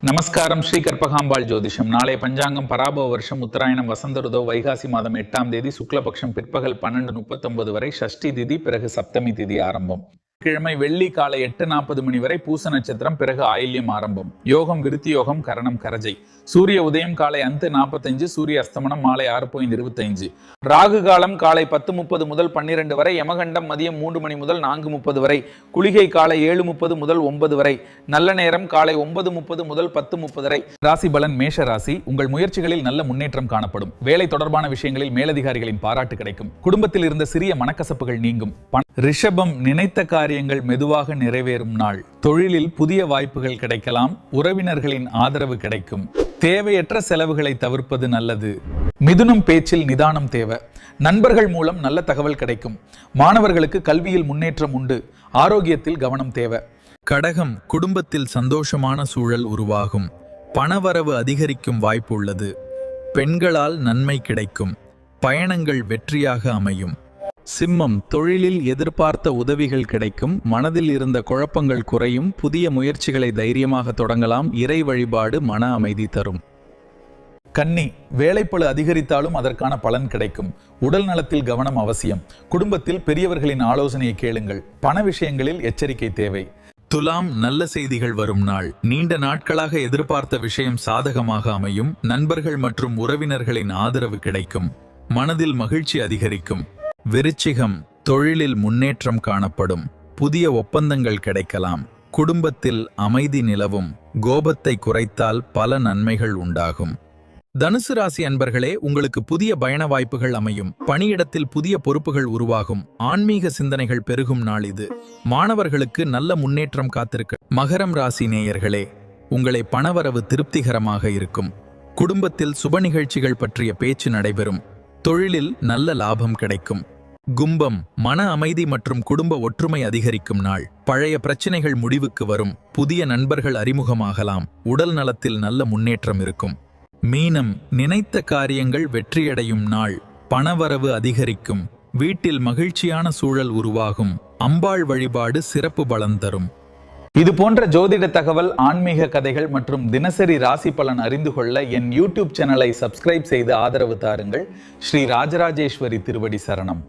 நமஸ்காரம். ஸ்ரீ கற்பகாம்பாள் ஜோதிஷம். நாளை பஞ்சாங்கம் பராபவ வருஷம் உத்தராயணம் வசந்த ருதோ வைகாசி மாதம் 8ஆம் தேதி சுக்லபக்ஷம் பிற்பகல் 12:39 வரை ஷஷ்டி திதி, பிறகு சப்தமி திதி ஆரம்பம். கிழமை வெள்ளி காலை 8:40 மணி வரை பூச நட்சத்திரம், பிறகு ஆயில்யம் ஆரம்பம். யோகம் விருத்தி யோகம், கரணம் கரஜை. சூரிய உதயம் காலை 5:45, சூரிய அஸ்தமனம் மாலை 6:25. ராகு காலம் காலை 10:30 முதல் 12 வரை, யமகண்டம் மதியம் 3 மணி முதல் 4:30 வரை, குளிகை காலை 7:30 முதல் 9 வரை, நல்ல நேரம் காலை 9:30 முதல் 10:30 வரை. ராசி பலன். மேஷ ராசி. உங்கள் முயற்சிகளில் நல்ல முன்னேற்றம் காணப்படும். வேலை தொடர்பான விஷயங்களில் மேலதிகாரிகளின் பாராட்டு கிடைக்கும். குடும்பத்தில் இருந்த சிறிய மனக்கசப்புகள் நீங்கும். ரிஷபம். நினைத்த காரியங்கள் மெதுவாக நிறைவேறும் நாள். தொழிலில் புதிய வாய்ப்புகள் கிடைக்கலாம். உறவினர்களின் ஆதரவு கிடைக்கும். தேவையற்ற செலவுகளை தவிர்ப்பது நல்லது. மிதுனம். பேச்சில் நிதானம் தேவை. நண்பர்கள் மூலம் நல்ல தகவல் கிடைக்கும். மாணவர்களுக்கு கல்வியில் முன்னேற்றம் உண்டு. ஆரோக்கியத்தில் கவனம் தேவை. கடகம். குடும்பத்தில் சந்தோஷமான சூழல் உருவாகும். பணவரவு அதிகரிக்கும் வாய்ப்பு உள்ளது. பெண்களால் நன்மை கிடைக்கும். பயணங்கள் வெற்றியாக அமையும். சிம்மம். தொழிலில் எதிர்பார்த்த உதவிகள் கிடைக்கும். மனதில் இருந்த குழப்பங்கள் குறையும். புதிய முயற்சிகளை தைரியமாக தொடங்கலாம். இறை வழிபாடு மன அமைதி தரும். கன்னி. வேலைப்பளு அதிகரித்தாலும் அதற்கான பலன் கிடைக்கும். உடல் நலத்தில் கவனம் அவசியம். குடும்பத்தில் பெரியவர்களின் ஆலோசனையை கேளுங்கள். பண விஷயங்களில் எச்சரிக்கை தேவை. துலாம். நல்ல செய்திகள் வரும் நாள். நீண்ட நாட்களாக எதிர்பார்த்த விஷயம் சாதகமாக அமையும். நண்பர்கள் மற்றும் உறவினர்களின் ஆதரவு கிடைக்கும். மனதில் மகிழ்ச்சி அதிகரிக்கும். விருச்சிகம். தொழிலில் முன்னேற்றம் காணப்படும். புதிய ஒப்பந்தங்கள் கிடைக்கலாம். குடும்பத்தில் அமைதி நிலவும். கோபத்தை குறைத்தால் பல நன்மைகள் உண்டாகும். தனுசு ராசி அன்பர்களே, உங்களுக்கு புதிய பயண வாய்ப்புகள் அமையும். பணியிடத்தில் புதிய பொறுப்புகள் உருவாகும். ஆன்மீக சிந்தனைகள் பெருகும் நாள் இது. மாணவர்களுக்கு நல்ல முன்னேற்றம் காத்திருக்க. மகரம் ராசி நேயர்களே, உங்களை பணவரவு திருப்திகரமாக இருக்கும். குடும்பத்தில் சுப நிகழ்ச்சிகள் பற்றிய பேச்சு நடைபெறும். தொழிலில் நல்ல லாபம் கிடைக்கும். கும்பம். மன அமைதி மற்றும் குடும்ப ஒற்றுமை அதிகரிக்கும் நாள். பழைய பிரச்சனைகள் முடிவுக்கு வரும். புதிய நண்பர்கள் அறிமுகமாகலாம். உடல் நலத்தில் நல்ல முன்னேற்றம் இருக்கும். மீனம். நினைத்த காரியங்கள் வெற்றியடையும் நாள். பணவரவு அதிகரிக்கும். வீட்டில் மகிழ்ச்சியான சூழல் உருவாகும். அம்பாள் வழிபாடு சிறப்பு பலன் தரும். இது போன்ற ஜோதிட தகவல், ஆன்மீக கதைகள் மற்றும் தினசரி ராசி பலன் அறிந்து கொள்ள என் யூடியூப் சேனலை சப்ஸ்கிரைப் செய்து ஆதரவு தாருங்கள். ஸ்ரீ ராஜராஜேஸ்வரி திருவடி சரணம்.